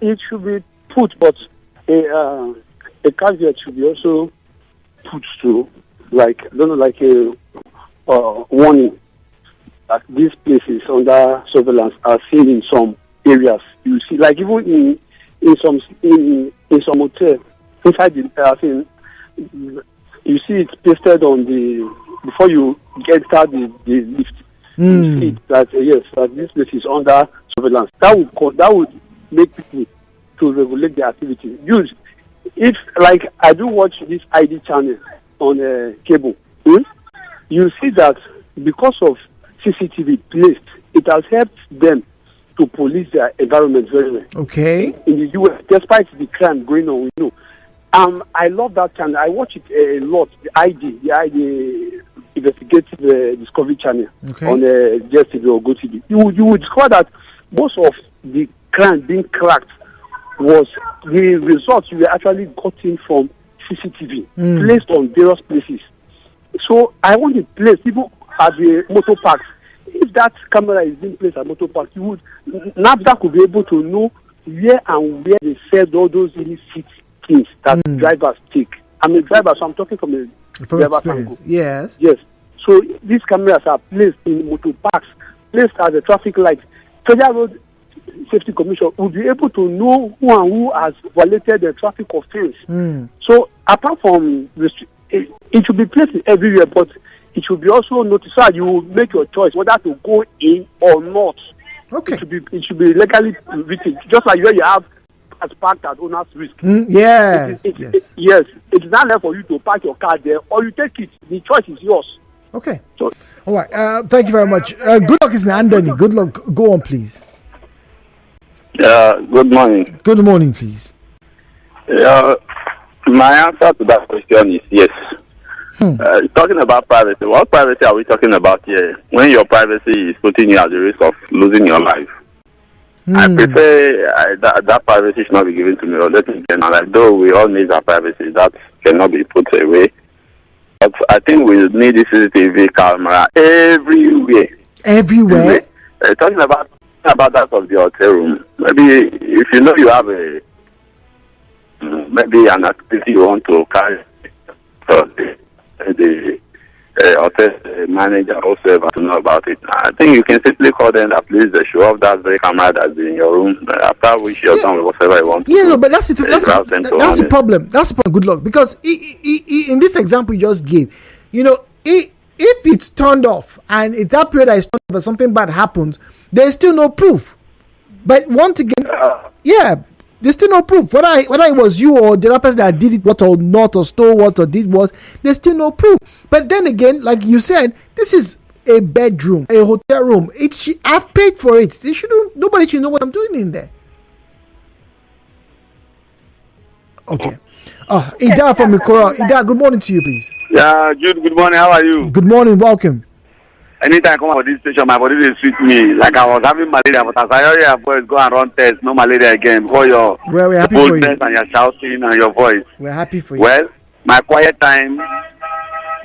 It should be put, but a caveat should be also put to, like, I don't know, like a warning that these places under surveillance are seen in some areas. You see, like even in some hotel inside the you see it pasted on the before you enter the lift. You see it that yes, that this place is under surveillance. That would make people to regulate their activity. If like I do watch this ID channel on cable, you see that because of CCTV placed, it has helped them to police their environment very well. Okay. In the US, despite the crime going on, we know. I love that channel. I watch it a lot. The ID Investigative Discovery Channel on JSTV or GoTV. You would discover that most of the crime being cracked was the results you were actually gotten from CCTV placed on various places. So I want to place people at the motor parks. If that camera is being placed at motor parks, NAFDAC could be able to know where and where they sell all those illicit things that drivers take. I'm a driver, so I'm talking from a driver's angle. Yes. Yes. So these cameras are placed in motor parks, placed at the traffic lights. Federal Road Safety Commission will be able to know who and who has violated the traffic offense. So apart from it should be placed everywhere, but it should be also noticed so you will make your choice whether to go in or not. Okay. It should be legally written, just like where you have as parked at owner's risk. Yes. Yes. It's not left for you to park your car there, or you take it. The choice is yours. Okay. So, all right. Thank you very much. Good luck, is Anthony. Good luck. Go on, please. Good morning. Good morning, please. My answer to that question is yes. Talking about privacy, what privacy are we talking about here? When your privacy is putting you at the risk of losing your life. I prefer that privacy should not be given to me. Or let me get now. Though we all need our privacy, that cannot be put away. But I think we need this CCTV camera everywhere. Everywhere? Talking about that of the hotel room. Maybe if you know you have maybe an activity you want to carry, the hotel manager or whoever to know about it. I think you can simply call them that please they show off that very camera that's in your room. After which you're done with whatever you want to do. No, but that's the problem. That's the problem. Good luck. Because in this example you just gave, if it's turned off and it's that period that is turned off and something bad happens, there's still no proof. But once again, there's still no proof. Whether it was you or the other person that did it, what or not, or stole what or did what, there's still no proof. But then again, like you said, this is a bedroom, a hotel room. I've paid for it. Nobody should know what I'm doing in there. Okay. Ida from Mikora. Ida, good morning to you, please. Yeah, Jude, good morning. How are you? Good morning. Welcome. Anytime I come out this station, my body is sweet me. Like I was having malaria, but as I hear your voice, go and run test, no malaria again. Before your boldness and your shouting and your voice. We're happy for you. Well, my quiet time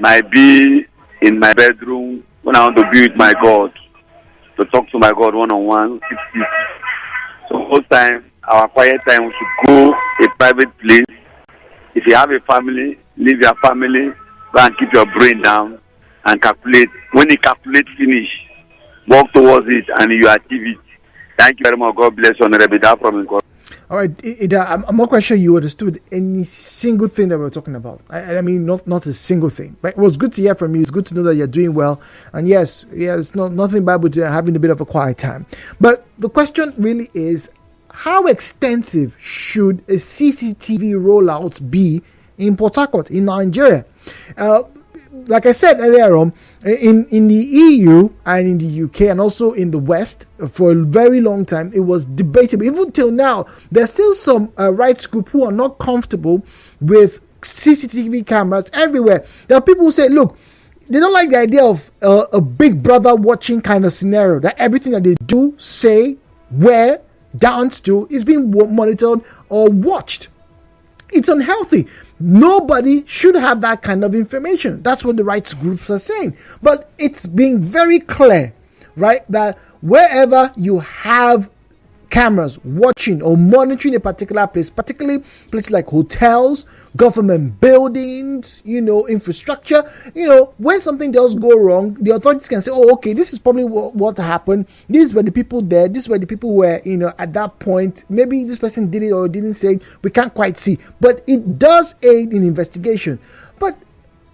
might be in my bedroom when I want to be with my God, to talk to my God one-on-one. So most time, our quiet time, we should go a private place. If you have a family, leave your family, go and keep your brain down and calculate. When you calculate finish, walk towards it and you achieve it. Thank you very much. God bless you. Honorable from God. All right, Ida, I'm not quite sure you understood any single thing that we're talking about. I mean, not a single thing. But it was good to hear from you. It's good to know that you're doing well. And yes, it's nothing bad with having a bit of a quiet time. But the question really is, how extensive should a CCTV rollout be in Port Harcourt, in Nigeria? Like I said earlier on, in the EU and in the UK and also in the West, for a very long time, it was debatable. Even till now, there's still some rights group who are not comfortable with CCTV cameras everywhere. There are people who say, look, they don't like the idea of a big brother watching kind of scenario, that everything that they do, say, wear, dance to is being monitored or watched. It's unhealthy. Nobody should have that kind of information. That's what the rights groups are saying. But it's being very clear, right, that wherever you have cameras watching or monitoring a particular place, particularly places like hotels, government buildings, infrastructure. When something does go wrong, the authorities can say, oh, okay, this is probably what happened. These were the people there. These were the people were, at that point. Maybe this person did it or didn't say it. We can't quite see. But it does aid in investigation. But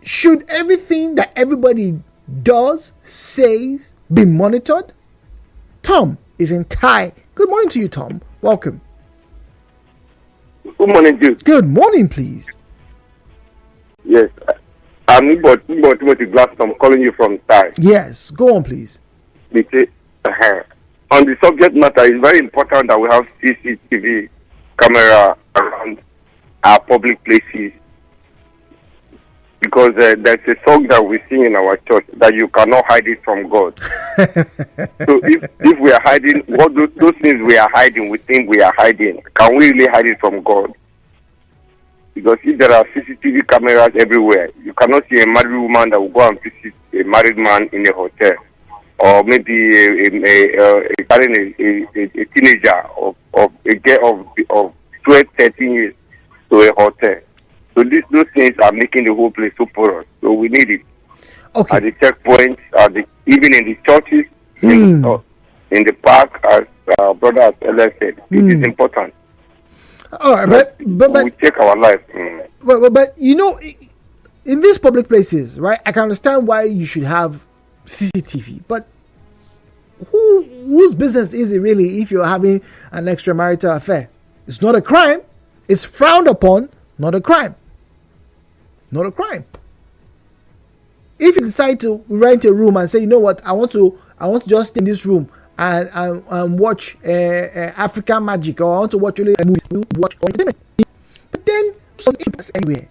should everything that everybody does, says, be monitored? Tom is in Thai. Good morning to you, Tom. Welcome. Good morning, Jude. Good morning, please. Yes, I'm Timothy Glass. I'm calling you from Thai. Yes, go on, please. On the subject matter, it's very important that we have CCTV camera around our public places, because there's a song that we sing in our church that you cannot hide it from God. So if we are hiding, what those things we are hiding, we think we are hiding, can we really hide it from God? Because if there are CCTV cameras everywhere, you cannot see a married woman that will go and visit a married man in a hotel, or maybe carrying a teenager of a girl of 12, 13 years to a hotel. So those things are making the whole place so porous. So we need it. Okay. At the checkpoints, even in the churches, in the park, as brother has earlier said, it is important. All right, but we take our life. But in these public places, right? I can understand why you should have CCTV, but whose business is it really if you're having an extramarital affair? It's not a crime. It's frowned upon. Not a crime. Not a crime. If you decide to rent a room and say, you know what, I want to just stay in this room and watch African Magic, or I want to watch only a movie, watch entertainment. But then anywhere.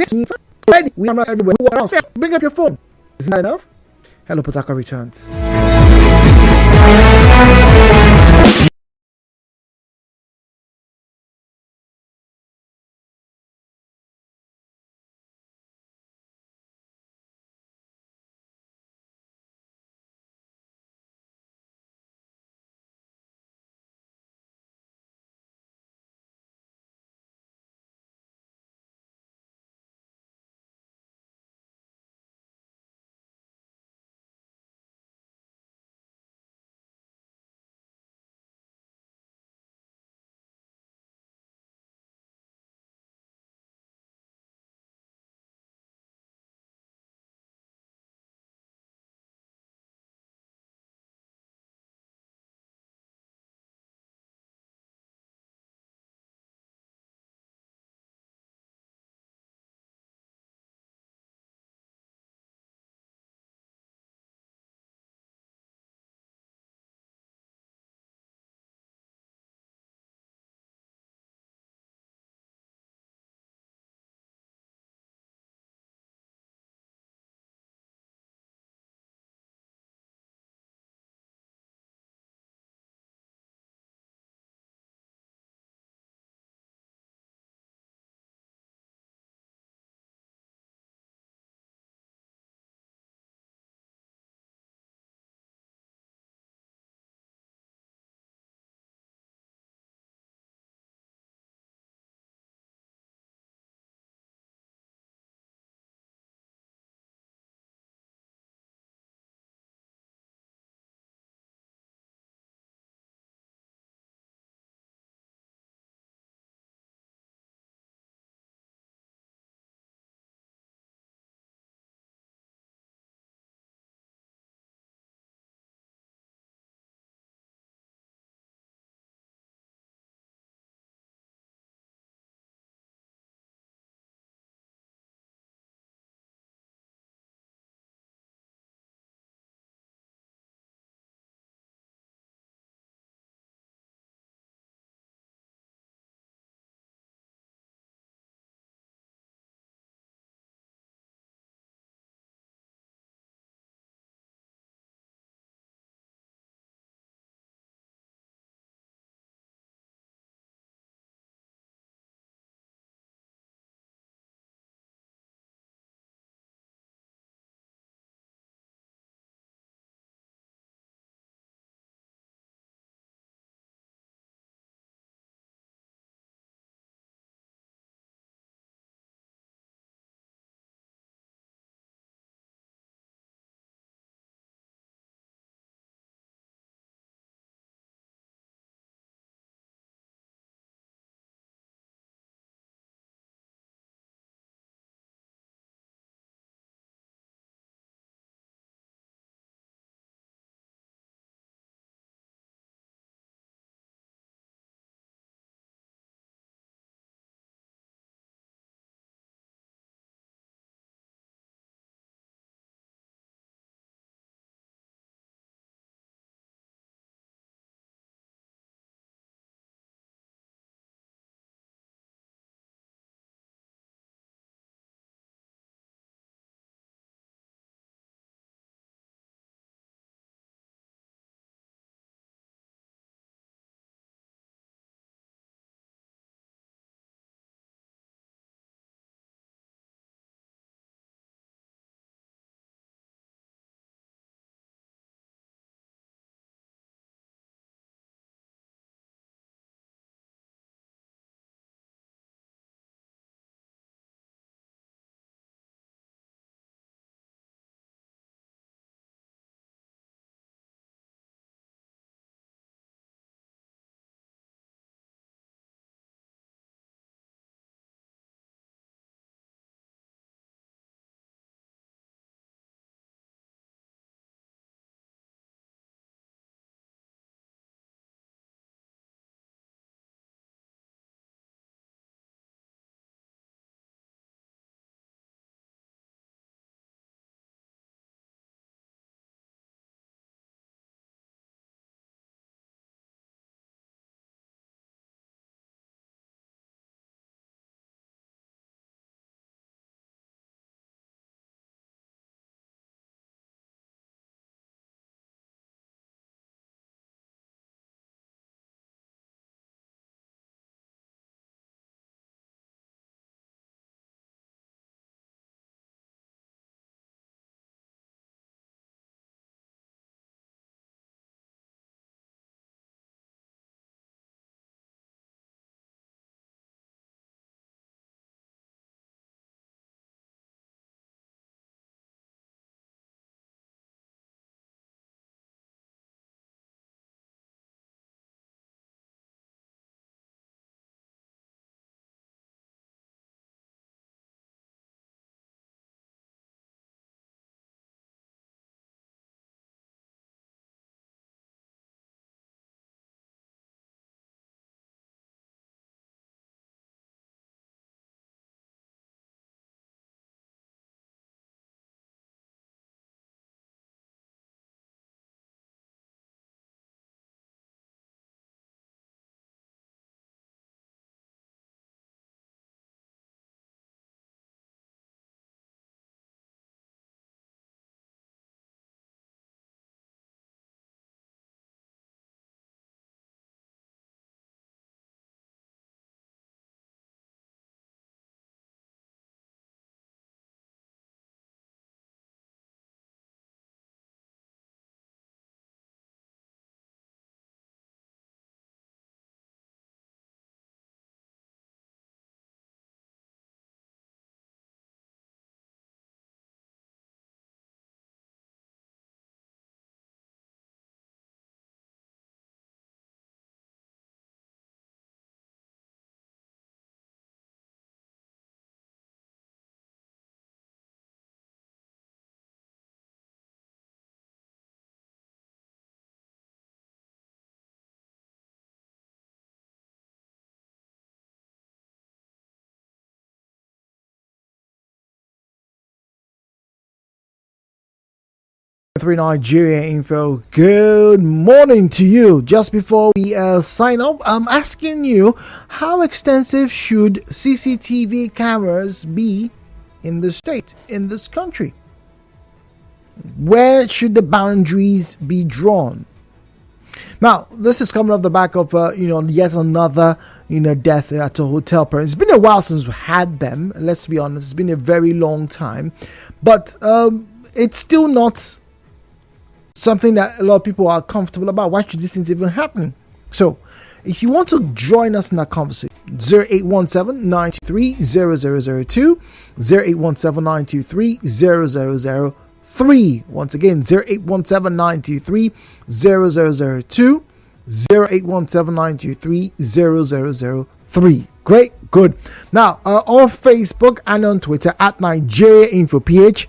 We are not everywhere. Bring up your phone. Isn't that enough? Hello, Potaka returns. 3 Nigeria Info. Good morning to you. Just before we sign up, I'm asking you, how extensive should CCTV cameras be in the state, in this country? Where should the boundaries be drawn? Now, this is coming off the back of yet another death at a hotel. It's been a while since we had them. Let's be honest, it's been a very long time, but it's still not something that a lot of people are comfortable about. Why should these things even happen? So, if you want to join us in that conversation, 0817-923-0002, 0817-923-0003. Once again, 0817-923-0002, 0817-923-0003. Great, good. Now, on Facebook and on Twitter, at Nigeria Info PH,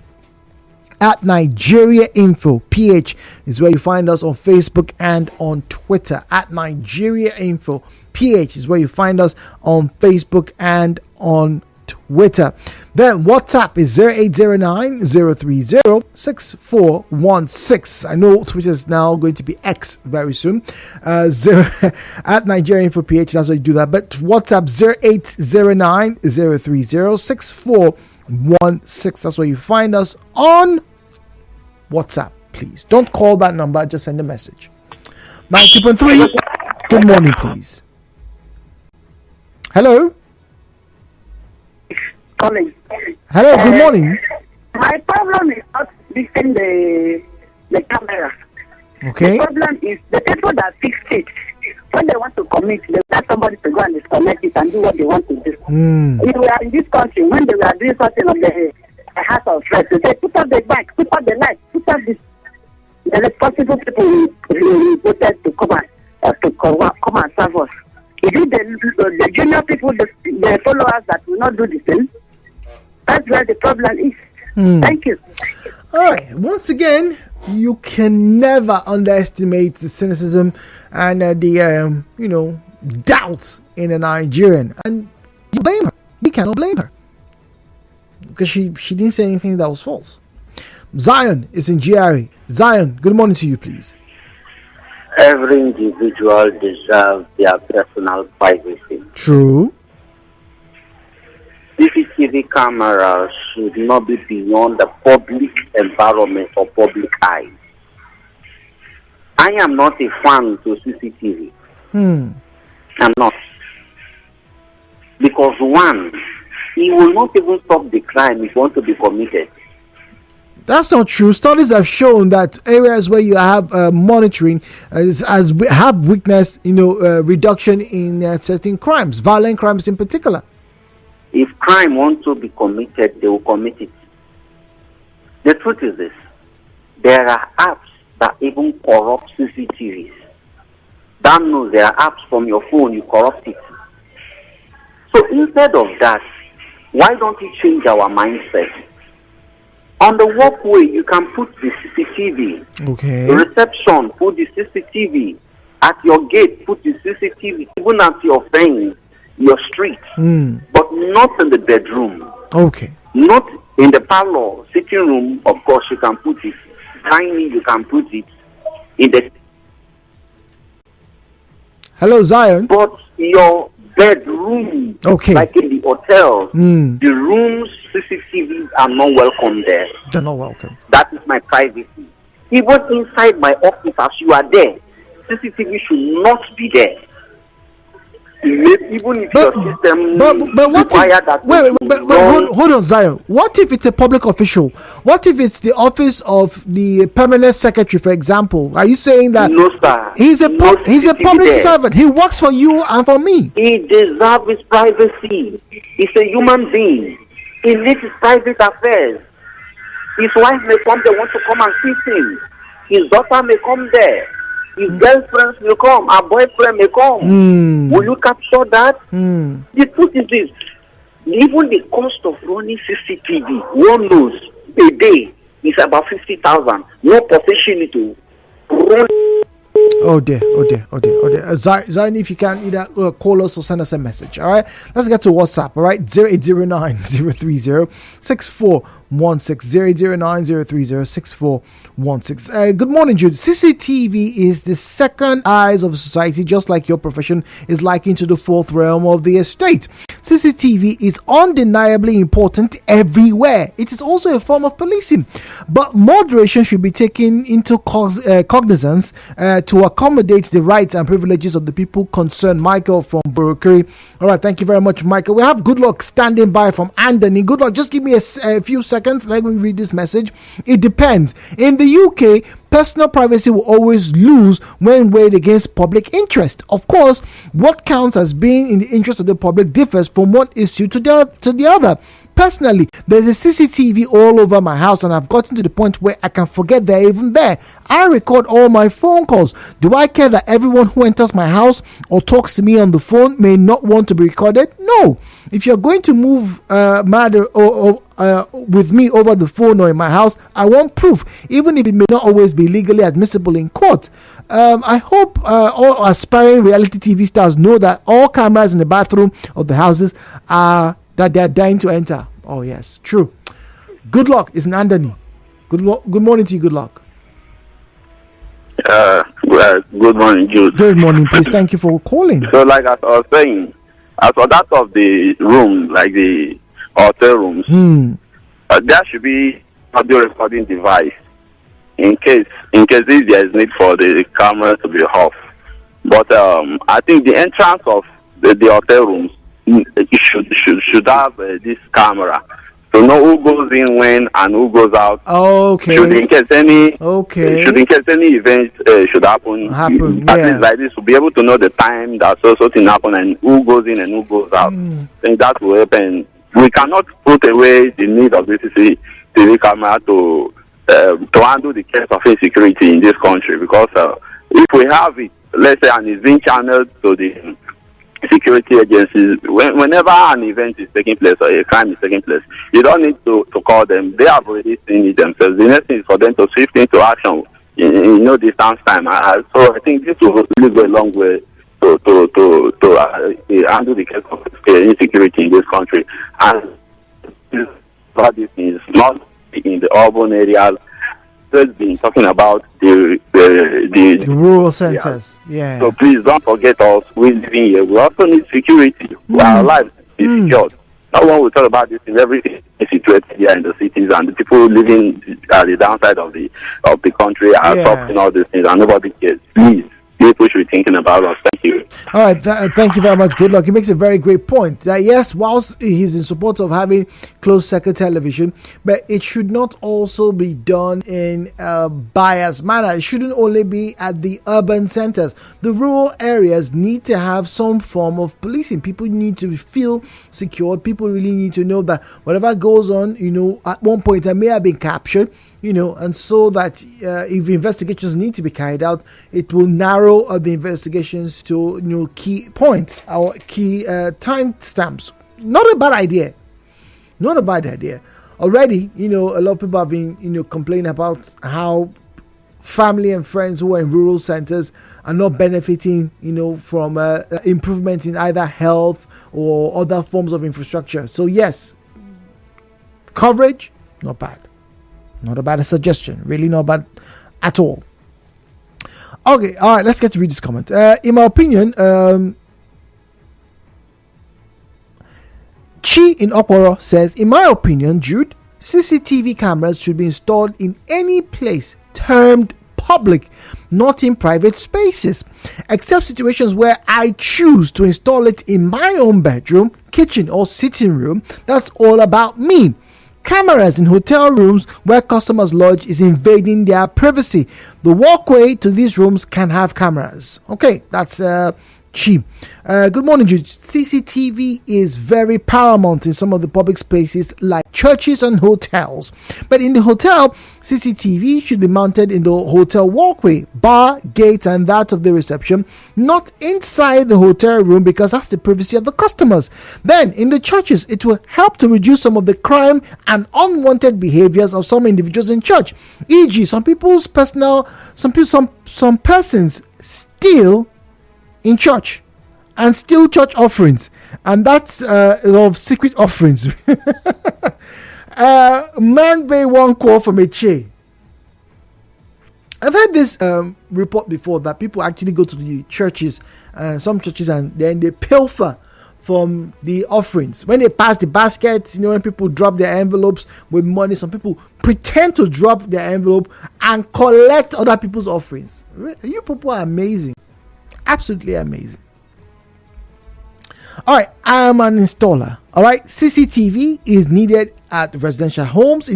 at Nigeria Info PH is where you find us on Facebook and on Twitter. At Nigeria Info PH is where you find us on Facebook and on Twitter. Then WhatsApp is 0809-030-6416. I know Twitter is now going to be X very soon. At Nigeria Info PH, that's why you do that. But WhatsApp 0809-030-6416. That's where you find us on WhatsApp. Please don't call that number, just send a message. 90.3. Good morning, please. Hello. Calling. Hello, good morning. My problem is not fixing the camera. Okay. The problem is the people that fix it. When they want to commit, they want somebody to go and disconnect it and do what they want to do. If we are in this country, when they were doing something on the house of threats, they say, put up the bike, put up the light, put up this. The responsible people we voted to come and serve us. Is it the junior people, the followers that will not do the same? That's where the problem is. Thank you. All right. Once again, you can never underestimate the cynicism and the doubt in a Nigerian. And you blame her. You cannot blame her because she didn't say anything that was false. Zion is in GRA. Zion, good morning to you, please. Every individual deserves their personal privacy. True. CCTV cameras should not be beyond the public environment or public eye. I am not a fan to CCTV. I'm not. Because one, it will not even stop the crime if want to be committed. That's not true. Studies have shown that areas where you have monitoring have witnessed, reduction in certain crimes, violent crimes in particular. If crime wants to be committed, they will commit it. The truth is this: there are apps that even corrupt CCTVs. Damn knows there are apps from your phone you corrupt it. So instead of that, why don't we change our mindset? On the walkway, you can put the CCTV. Okay. The reception, put the CCTV. At your gate, put the CCTV. Even at your fence, your street. But not in the bedroom. Okay. Not in the parlor, sitting room. Of course, you can put it. Tiny, you can put it. In the. Hello, Zion. But your bedroom, okay, like in the hotel, the rooms CCTVs are not welcome there. They're not welcome. That is my privacy. Even inside my office, as you are there, CCTV should not be there. Even if your system but what require if, that. Hold on, Zion. What if it's a public official? What if it's the office of the permanent secretary, for example? Are you saying that? No, sir. He's a public servant. He works for you and for me. He deserves his privacy. He's a human being. He needs his private affairs. His wife may come, they want to come and see him. His daughter may come there. His girlfriends will come. Our boyfriend may come. Will you capture that? The truth is this. Even the cost of running CCTV, one knows, a day is about 50,000. No profession to run. Oh dear. Zion, if you can either call us or send us a message. All right, let's get to WhatsApp. All right, 0809 030 6416. Good morning, Jude. CCTV is the second eyes of society, just like your profession is likened to the fourth realm of the estate. CCTV is undeniably important everywhere. It is also a form of policing, but moderation should be taken into cognizance to accommodate the rights and privileges of the people concerned. Michael from Burukiri. All right, thank you very much, Michael. We have Good Luck standing by from Anthony. Good Luck, just give me a few seconds. Let me read this message. It depends. In the UK, personal privacy will always lose when weighed against public interest. Of course, what counts as being in the interest of the public differs from one issue to the other. Personally, there's a CCTV all over my house, and I've gotten to the point where I can forget they're even there. I record all my phone calls. Do I care that everyone who enters my house or talks to me on the phone may not want to be recorded? No. If you're going to move matter with me over the phone or in my house, I want proof, even if it may not always be legally admissible in court. I hope all aspiring reality TV stars know that all cameras in the bathroom of the houses are that they're dying to enter. Oh yes, true. Good Luck is an Anthony. Good morning to you, Good Luck. Good morning, Jude. Good morning, please. Thank you for calling. So, like as I was saying, as for that of the room, like the hotel rooms, there should be audio recording device in case if there is need for the camera to be off. But I think the entrance of the hotel rooms, it should have this camera to know who goes in when and who goes out. Okay. Should in case any event should happen, at least like this, we'll be able to know the time that so thing happen and who goes in and who goes out. I think that will happen. We cannot put away the need of the CCTV camera to handle the case of insecurity in this country, because if we have it, let's say, and it's being channeled to the security agencies, whenever an event is taking place or a crime is taking place, you don't need to call them. They have already seen it themselves. The next thing is for them to swift into action in no distance time. So I think this will really go a long way to handle the case of insecurity in this country. And this is not in the urban areas. Been talking about the rural centers. Yeah. So please don't forget us. We're living here. We also need security. Our lives is secured. No one will talk about this in everything is situated here in the cities, and the people living at the downside of the country are talking all these things, and nobody cares. Please. People should be thinking about us. Thank you. All right, thank you very much. Good Luck. He makes a very great point. That yes, whilst he's in support of having closed circuit television, but it should not also be done in a biased manner. It shouldn't only be at the urban centers. The rural areas need to have some form of policing. People need to feel secure. People really need to know that whatever goes on, at one point I may have been captured. And so that if investigations need to be carried out, it will narrow the investigations to key points or key time stamps. Not a bad idea. Not a bad idea. Already, a lot of people have been, complaining about how family and friends who are in rural centers are not benefiting, from improvements in either health or other forms of infrastructure. So yes, coverage, not bad. Not a bad suggestion. Really not bad at all. Okay, all right, let's get to read this comment. In my opinion, Chi in Okoro says, in my opinion, Jude, CCTV cameras should be installed in any place termed public, not in private spaces, except situations where I choose to install it in my own bedroom, kitchen, or sitting room. That's all about me. Cameras in hotel rooms where customers lodge is invading their privacy. The walkway to these rooms can have cameras. Okay, that's Chi. Good morning, Jude. CCTV is very paramount in some of the public spaces like churches and hotels. But in the hotel, CCTV should be mounted in the hotel walkway, bar, gate, and that of the reception, not inside the hotel room, because that's the privacy of the customers. Then in the churches, it will help to reduce some of the crime and unwanted behaviors of some individuals in church. E.g., some persons steal in church and steal church offerings, and that's of secret offerings. Man pay one call from a chair. I've heard this report before that people actually go to the churches, some churches, and then they pilfer from the offerings. When they pass the baskets, when people drop their envelopes with money, some people pretend to drop their envelope and collect other people's offerings. You people are amazing. Absolutely amazing. All right, I am an installer. All right, CCTV is needed at residential homes,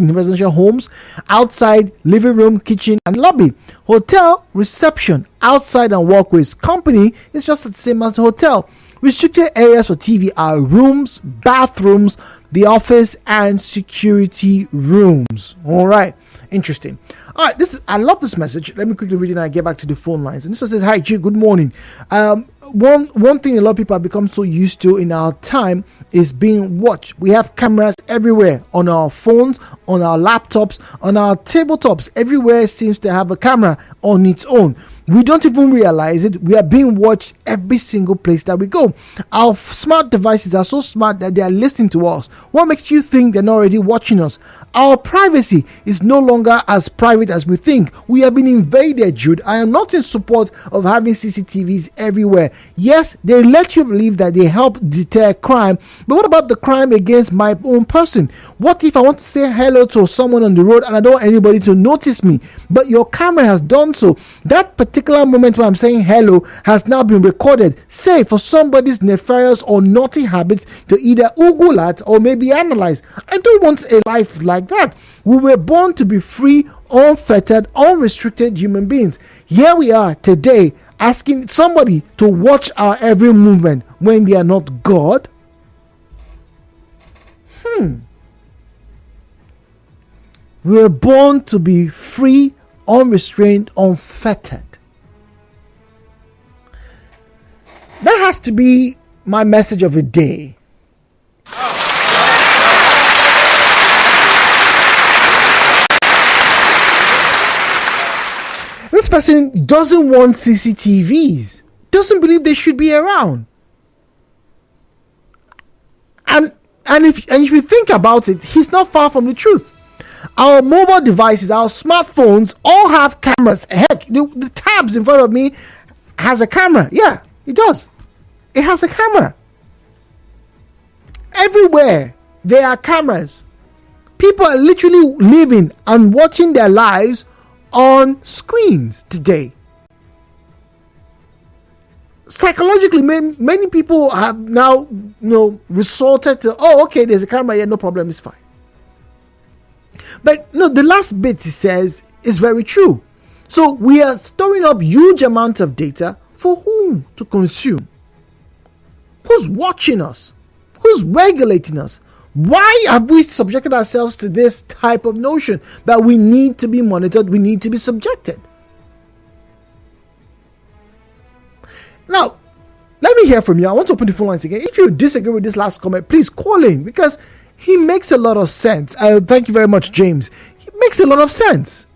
outside living room, kitchen, and lobby. Hotel reception, outside and walkways. Company is just the same as the hotel. Restricted areas for TV are rooms, bathrooms, the office, and security rooms. All right, interesting. All right, I love this message. Let me quickly read it and I get back to the phone lines. And this one says, "Hi, G, good morning. One thing a lot of people have become so used to in our time is being watched. We have cameras everywhere, on our phones, on our laptops, on our tabletops. Everywhere seems to have a camera on its own. We don't even realize it. We are being watched every single place that we go. Our smart devices are so smart that they are listening to us. What makes you think they're not already watching us? Our privacy is no longer as private as we think. We have been invaded, Jude. I am not in support of having CCTVs everywhere. Yes, they let you believe that they help deter crime, but what about the crime against my own person? What if I want to say hello to someone on the road and I don't want anybody to notice me, but your camera has done so? That particular moment where I'm saying hello has now been recorded, say for somebody's nefarious or naughty habits to either oogle at or maybe analyze. I don't want a life like that. We were born to be free, unfettered, unrestricted human beings. Here we are today asking somebody to watch our every movement when they are not God. We were born to be free, unrestrained, unfettered. That has to be my message of the day. This person doesn't want CCTVs, doesn't believe they should be around. And if you think about it, he's not far from the truth. Our mobile devices, our smartphones all have cameras. Heck, the tabs in front of me has a camera. Yeah, it does. It has a camera. Everywhere there are cameras. People are literally living and watching their lives on screens today. Psychologically, many people have now resorted to, okay, there's a camera here, no problem, it's fine. But the last bit he says is very true. So we are storing up huge amounts of data for whom to consume? Who's watching us? Who's regulating us? Why have we subjected ourselves to this type of notion that we need to be monitored, we need to be subjected? Now, let me hear from you. I want to open the phone lines again. If you disagree with this last comment, please call in because he makes a lot of sense. Thank you very much, James. He makes a lot of sense.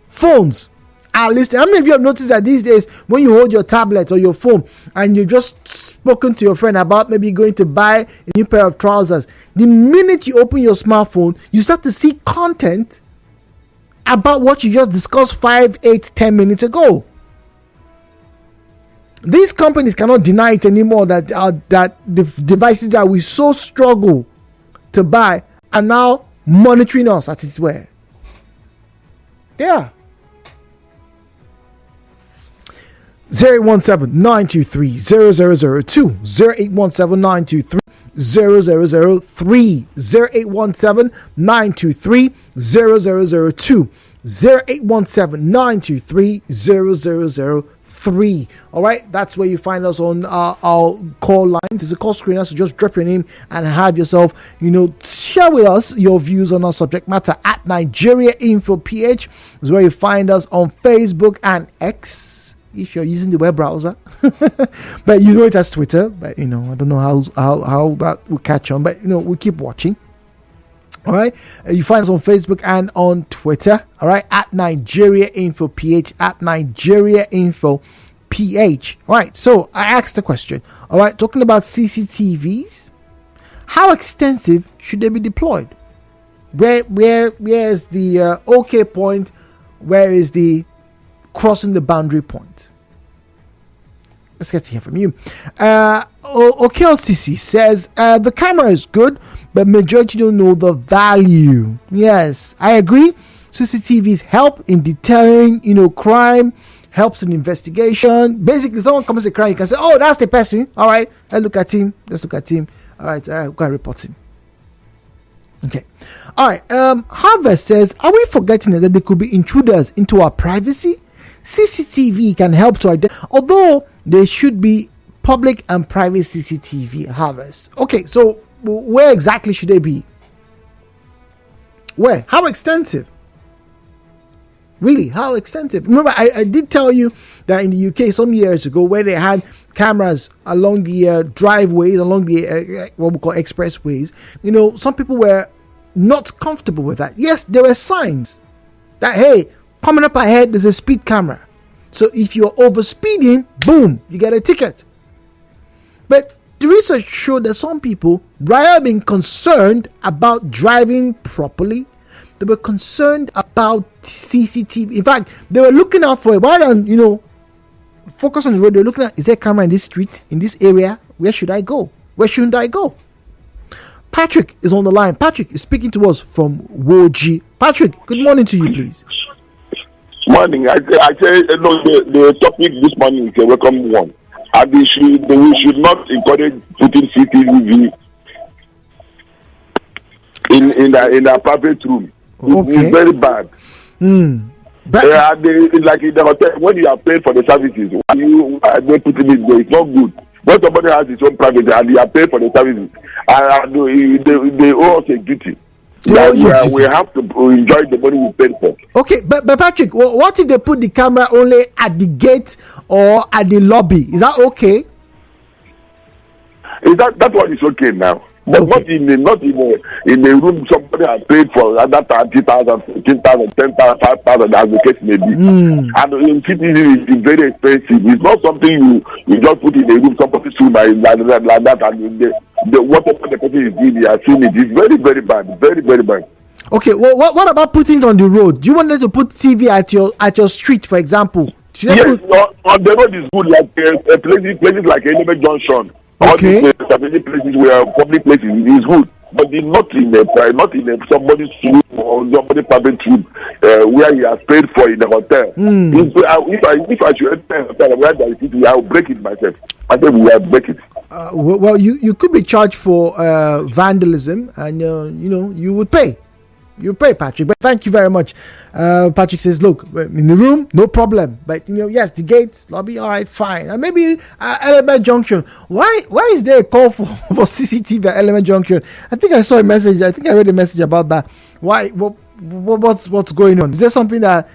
Phones are listening. How many of you have noticed that these days when you hold your tablet or your phone and you've just spoken to your friend about maybe going to buy a new pair of trousers, the minute you open your smartphone, you start to see content about what you just discussed 5, 8, 10 minutes ago. These companies cannot deny it anymore that the devices that we so struggle to buy are now monitoring us at its where. Yeah. 0817-923-0002 0817-923-0003 0817-923-0002 0817-923-0003. All right, that's where you find us on our call lines. It's a call screener, so just drop your name and have yourself, share with us your views on our subject matter at Nigeria Info PH. Is where you find us on Facebook and X if you're using the web browser. But it as Twitter. But I don't know how that will catch on. But we keep watching. All right, you find us on Facebook and on Twitter. All right, at Nigeria Info PH, at Nigeria Info PH. All right, so I asked the question. All right, talking about CCTVs, how extensive should they be deployed? Where is the okay point? Where is the crossing the boundary point? Let's get to hear from you. OKLCC says the camera is good, but majority don't know the value. Yes, I agree. CCTVs help in deterring, crime, helps in investigation. Basically, someone commits a crime, you can say, "Oh, that's the person. All right, let's look at him. All right, we can report him." Okay. All right. Harvest says, are we forgetting that there could be intruders into our privacy? CCTV can help to identify, although there should be public and private CCTV. Harvest. Okay, so where exactly should they be? Where? How extensive? Really, how extensive? Remember, I did tell you that in the UK some years ago, where they had cameras along the driveways, along the what we call expressways, some people were not comfortable with that. Yes, there were signs that, hey, coming up ahead, there's a speed camera. So if you're over speeding, boom, you get a ticket. But the research showed that some people, rather than being concerned about driving properly, they were concerned about CCTV. In fact, they were looking out for it. Rather than, focus on the road, they were looking at, is there a camera in this street, in this area? Where should I go? Where shouldn't I go? Patrick is on the line. Patrick is speaking to us from Woji. Patrick, good morning to you, please. Morning. I say the topic this morning is a welcome one. And we should not encourage putting CCTV in a private room. Okay. It's very bad. Like in the hotel, when you are paying for the services, you are putting it there. It's not good. When somebody has his own private and you are paying for the services, they owe us a duty. We have to enjoy the money we paid for. Okay, but Patrick, what if they put the camera only at the gate or at the lobby? Is that okay? That one is okay now. But okay. not in a room somebody has paid for another 30,000, 15,000, 10,000, 5,000 as the case may be. And in CCTV it's very expensive. It's not something you just put in a room, somebody's room like that, and whatever the person is doing, you are seeing it. It's very, very bad. Very, very bad. Okay, well, what about putting it on the road? Do you want them to put TV at your street, for example? Yes, on the road is good, like places like Enemy Junction. Okay. All these places where public places is good, but not in somebody's room or somebody's private room where he has paid for in the hotel. If I should enter a hotel where there is it, I will break it myself. I think we will break it. Well, you could be charged for vandalism, and you would pay. You pay, Patrick. But thank you very much. Patrick says, look, in the room, no problem. But, yes, the gate, lobby, all right, fine. And maybe Element Junction. Why is there a call for CCTV at Element Junction? I think I saw a message. I think I read a message about that. Why? What's going on? Is there something that,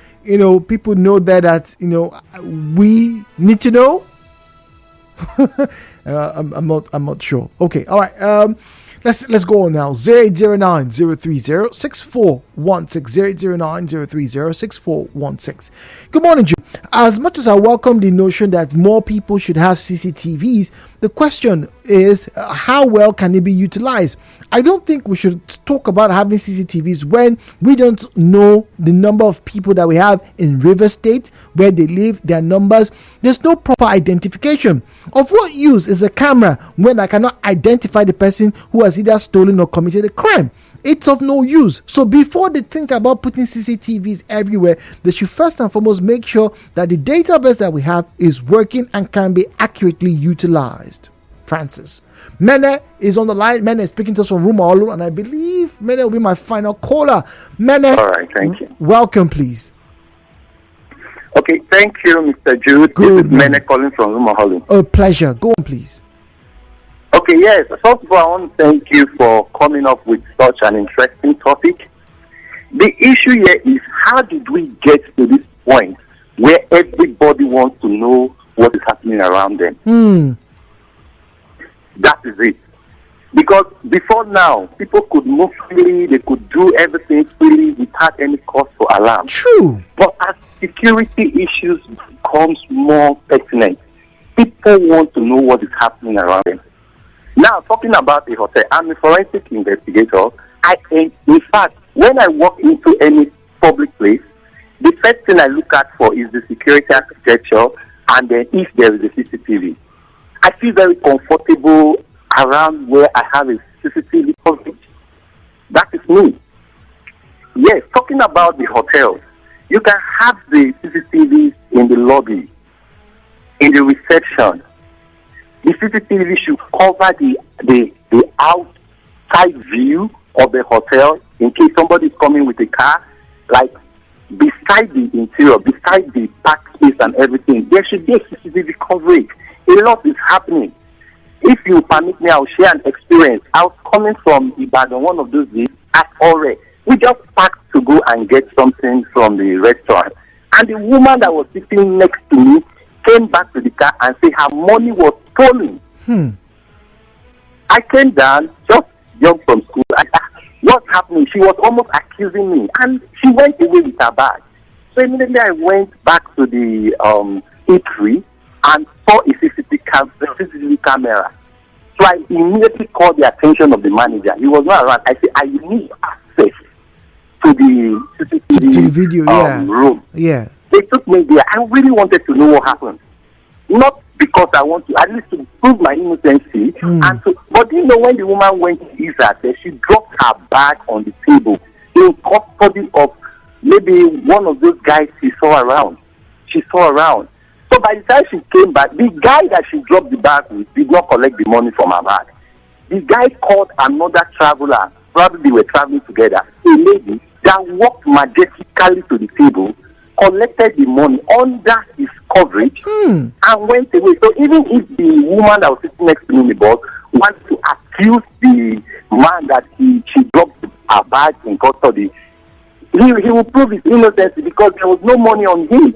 people know there that, we need to know? I'm not sure. Okay, all right. Let's go on now. 0809-030-6416. 0809-030-6416. Good morning, Jim. As much as I welcome the notion that more people should have CCTVs, the question is how well can it be utilized? I don't think we should talk about having CCTVs when we don't know the number of people that we have in River State, where they live, their numbers. There's no proper identification. Of what use is a camera when I cannot identify the person who has either stolen or committed a crime? It's of no use. So before they think about putting CCTVs everywhere, they should first and foremost make sure that the database that we have is working and can be accurately utilized. Francis. Mene is on the line. Mene is speaking to us from Rumaolu, and I believe Mene will be my final caller. Mene, all right, thank you. Welcome, please. Okay, thank you, Mr. Jude. Good. This is Mene calling from Rumaolu. Oh, pleasure. Go on, please. Okay, yes. First of all, I want to thank you for coming up with such an interesting topic. The issue here is, how did we get to this point where everybody wants to know what is happening around them? That is it. Because before now, people could move freely, they could do everything freely without any cause for alarm. True. But as security issues becomes more pertinent, people want to know what is happening around them. Now, talking about the hotel, I'm a forensic investigator. In fact, when I walk into any public place, the first thing I look at for is the security architecture, and then if there is a CCTV. I feel very comfortable around where I have a CCTV coverage. That is me. Yes, talking about the hotels, you can have the CCTVs in the lobby, in the reception. The CCTV should cover the outside view of the hotel in case somebody is coming with a car, like beside the interior, beside the park space and everything. There should be a CCTV coverage. A lot is happening. If you permit me, I'll share an experience. I was coming from Ibadan one of those days at Ore. We just packed to go and get something from the restaurant. And the woman that was sitting next to me came back to the car and said her money was stolen. I came down, just young from school. What's happening? She was almost accusing me. And she went away with her bag. So immediately I went back to the eatery and saw a CCTV camera. So I immediately called the attention of the manager. He was not around. I said, I need access to the CCTV video, room. Yeah. They took me there. I really wanted to know what happened. Not because I want to, at least to prove my innocency. But you know, when the woman went to ease her, she dropped her bag on the table in custody of maybe one of those guys she saw around. So by the time she came back, the guy that she dropped the bag with did not collect the money from her bag. The guy called another traveler, probably they were traveling together, a lady that walked majestically to the table, collected the money under his coverage, and went away. So even if the woman that was sitting next to me in the bus wants to accuse the man that she dropped her bag in custody, he will prove his innocence because there was no money on him.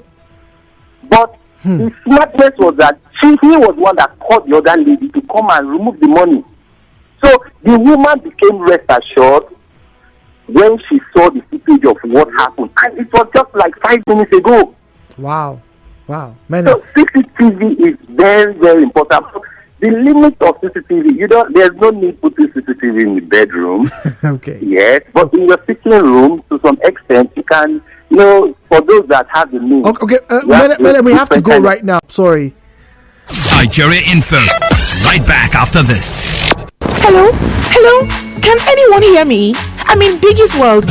But the smartness was that he was one that called the other lady to come and remove the money. So the woman became rest assured when she saw the footage of what happened. And it was just like 5 minutes ago. Wow. So CCTV is very, very important. The limit of CCTV, there's no need putting CCTV in the bedroom. Okay. Yes, but in your sitting room, to some extent, you can, for those that have the means. Okay, we have to go right now. Sorry. Nigeria Info. Right back after this. Hello? Can anyone hear me? I'm in Biggie's world.